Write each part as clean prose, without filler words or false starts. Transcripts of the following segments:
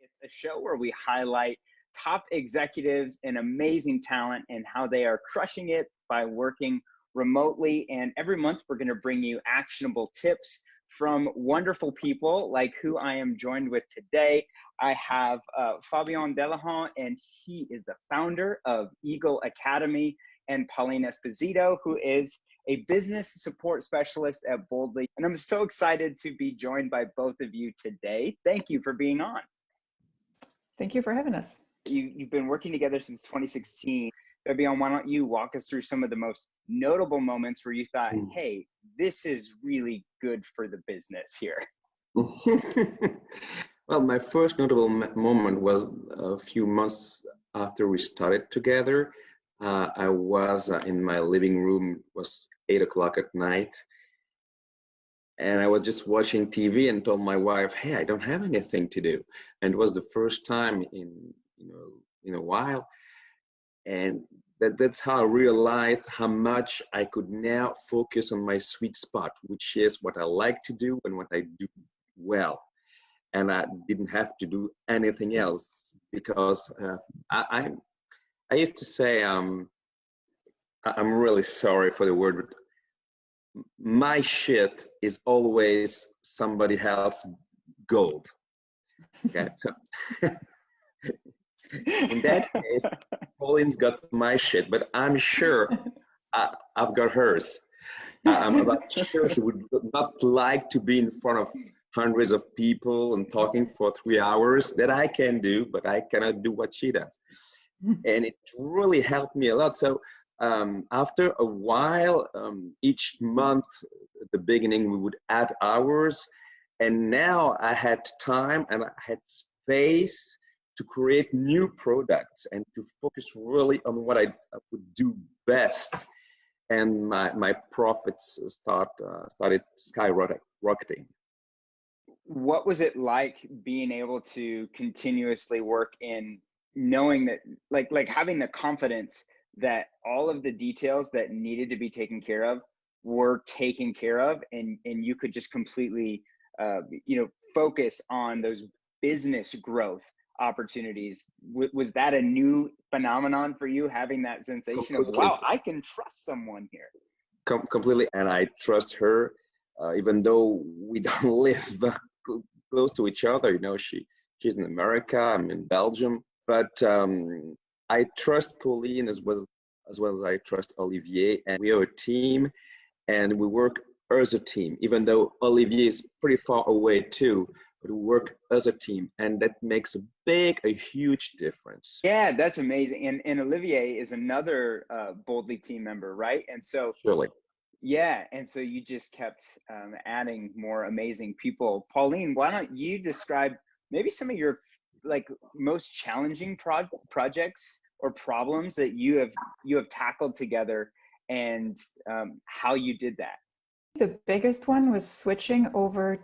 It's a show where we highlight top executives and amazing talent and how they are crushing it by working remotely. And every month, we're going to bring you actionable tips from wonderful people like who I am joined with today. I have Fabian Delahaut, and he is the founder of Eagle Academy, and Pauline Esposito, who is a business support specialist at Boldly. And I'm so excited to be joined by both of you today. Thank you for being on. Thank you for having us. You've been working together since 2016. Fabian, why don't you walk us through some of the most notable moments where you thought, hey, this is really good for the business here? Well, my first notable moment was a few months after we started together. I was in my living room. It was 8 o'clock at night, and I was just watching TV and told my wife, "Hey, I don't have anything to do." And it was the first time in a while, and that's how I realized how much I could now focus on my sweet spot, which is what I like to do and what I do well. And I didn't have to do anything else because I used to say, I'm really sorry for the word, but my shit is always somebody else's gold. Okay, so in that case, Pauline's got my shit, but I'm sure I've got hers. I'm about sure she would not like to be in front of hundreds of people and talking for 3 hours. That I can do, but I cannot do what she does. And it really helped me a lot. So after a while, each month at the beginning, we would add hours. And now I had time and I had space to create new products and to focus really on what I would do best. And my profits started skyrocketing. What was it like being able to continuously work in knowing that, like having the confidence that all of the details that needed to be taken care of were taken care of, and you could just completely, focus on those business growth opportunities? Was that a new phenomenon for you, having that sensation of, wow, I can trust someone here? Completely, and I trust her, even though we don't live close to each other. She's in America, I'm in Belgium. But I trust Pauline as well as I trust Olivier, and we are a team, and we work as a team. Even though Olivier is pretty far away too, but we work as a team, and that makes a huge difference. Yeah, that's amazing. And Olivier is another Boldly team member, right? And so surely. Yeah, and so you just kept adding more amazing people. Pauline, why don't you describe maybe some of your most challenging projects or problems that you have tackled together, and how you did that? The biggest one was switching over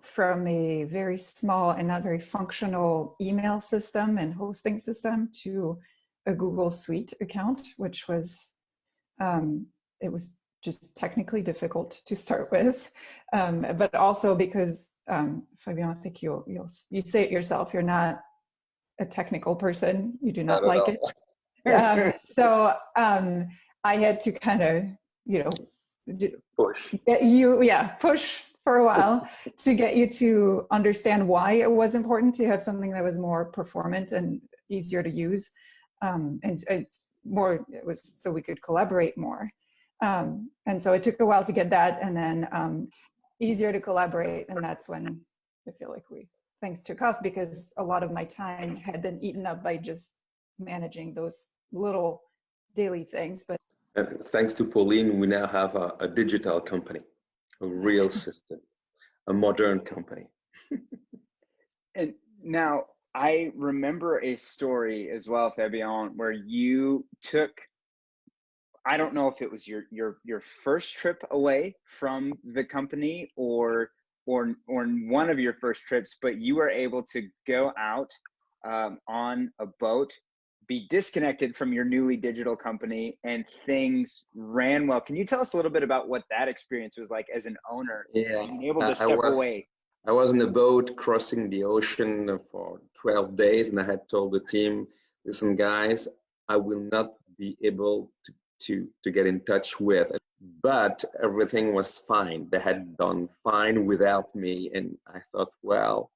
from a very small and not very functional email system and hosting system to a Google Suite account, which was it was just technically difficult to start with, but also because Fabian, I think you say it yourself, you're not a technical person, you do not like it. So I had to kind of push for a while to get you to understand why it was important to have something that was more performant and easier to use, and it was so we could collaborate more. And so it took a while to get that, and then easier to collaborate. And that's when I feel like things took off, because a lot of my time had been eaten up by just managing those little daily things. But thanks to Pauline, we now have a digital company, a real system, a modern company. And now I remember a story as well, Fabian, where you took, I don't know if it was your first trip away from the company or one of your first trips, but you were able to go out on a boat, be disconnected from your newly digital company, and things ran well. Can you tell us a little bit about what that experience was like as an owner, being able to step away? I was in a boat crossing the ocean for 12 days, and I had told the team, listen, guys, I will not be able to get in touch with. But everything was fine. They had done fine without me. And I thought, well,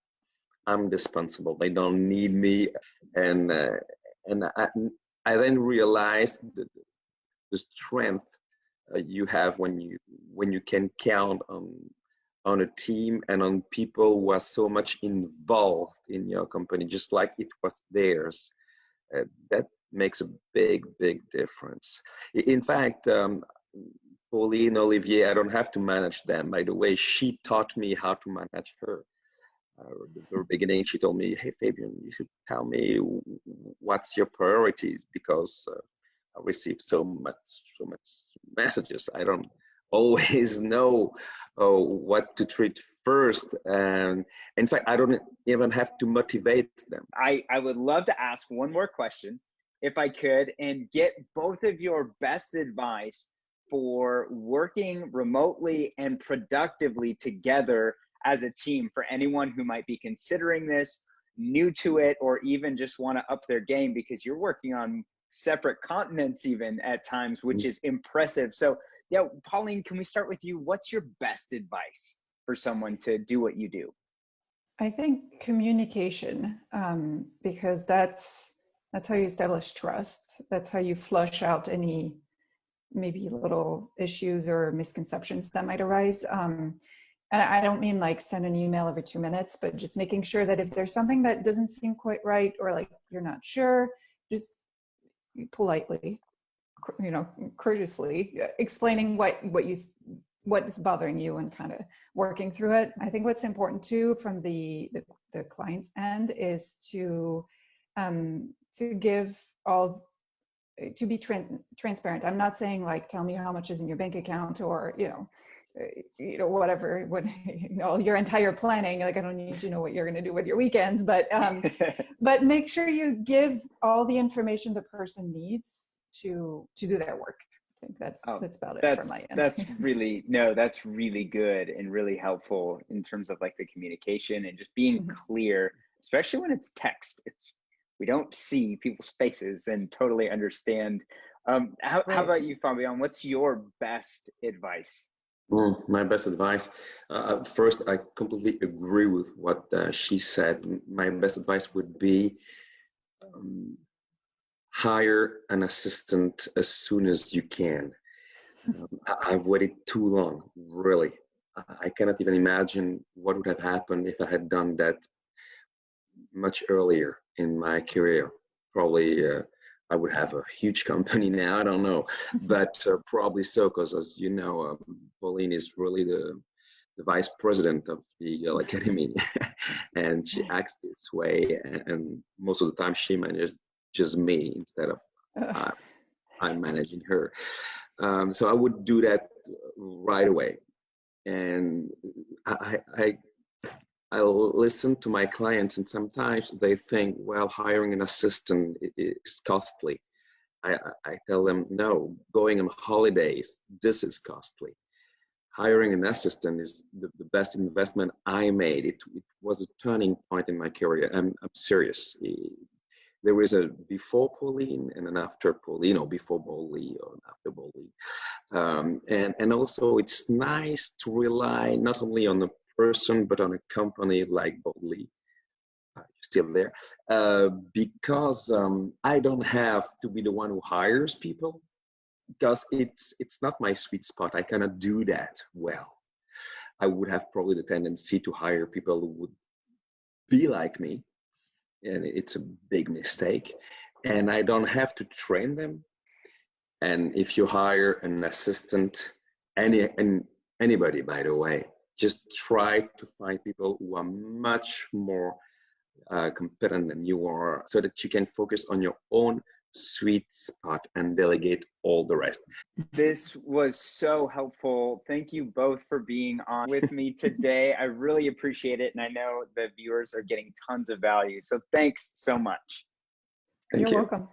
I'm dispensable. They don't need me. And I then realized the strength you have when you can count on a team and on people who are so much involved in your company, just like it was theirs. That makes a big, big difference. In fact, Pauline, Olivier, I don't have to manage them. By the way, she taught me how to manage her. At the very beginning, she told me, hey, Fabian, you should tell me what's your priorities, because I receive so much messages. I don't always know what to treat first. And in fact, I don't even have to motivate them. I would love to ask one more question, if I could, and get both of your best advice for working remotely and productively together as a team for anyone who might be considering this, new to it, or even just want to up their game, because you're working on separate continents even at times, which is impressive. So yeah, Pauline, can we start with you? What's your best advice for someone to do what you do? I think communication, because that's how you establish trust. That's how you flush out any maybe little issues or misconceptions that might arise. And I don't mean like send an email every 2 minutes, but just making sure that if there's something that doesn't seem quite right, or like you're not sure, just politely, courteously explaining what is bothering you and kind of working through it. I think what's important too from the client's end is to be transparent. I'm not saying like, tell me how much is in your bank account, or whatever, your entire planning. Like, I don't need to know what you're going to do with your weekends, but but make sure you give all the information the person needs to do their work. I think that's about it from my end. That's really good and really helpful in terms of like the communication and just being clear, especially when it's text. We don't see people's faces and totally understand. How about you, Fabian? What's your best advice? My best advice. First, I completely agree with what she said. My best advice would be hire an assistant as soon as you can. I've waited too long, really. I cannot even imagine what would have happened if I had done that much earlier in my career. Probably I would have a huge company now, I don't know, but probably so, because as you know, Pauline is really the vice president of the academy, and she acts this way, and most of the time she manages me instead of I'm managing her. So I would do that right away, and I listen to my clients, and sometimes they think, well, hiring an assistant is costly. I tell them, no, going on holidays, this is costly. Hiring an assistant is the best investment I made. It was a turning point in my career. I'm serious. There is a before Pauline and an after Pauline, or before Pauline or after Pauline. And also it's nice to rely not only on the person, but on a company like Pauline, still there, because I don't have to be the one who hires people, because it's not my sweet spot. I cannot do that well. I would have probably the tendency to hire people who would be like me, and it's a big mistake. And I don't have to train them. And if you hire an assistant, anybody, by the way, just try to find people who are much more competent than you are, so that you can focus on your own sweet spot and delegate all the rest. This was so helpful. Thank you both for being on with me today. I really appreciate it, and I know the viewers are getting tons of value. So thanks so much. You're welcome.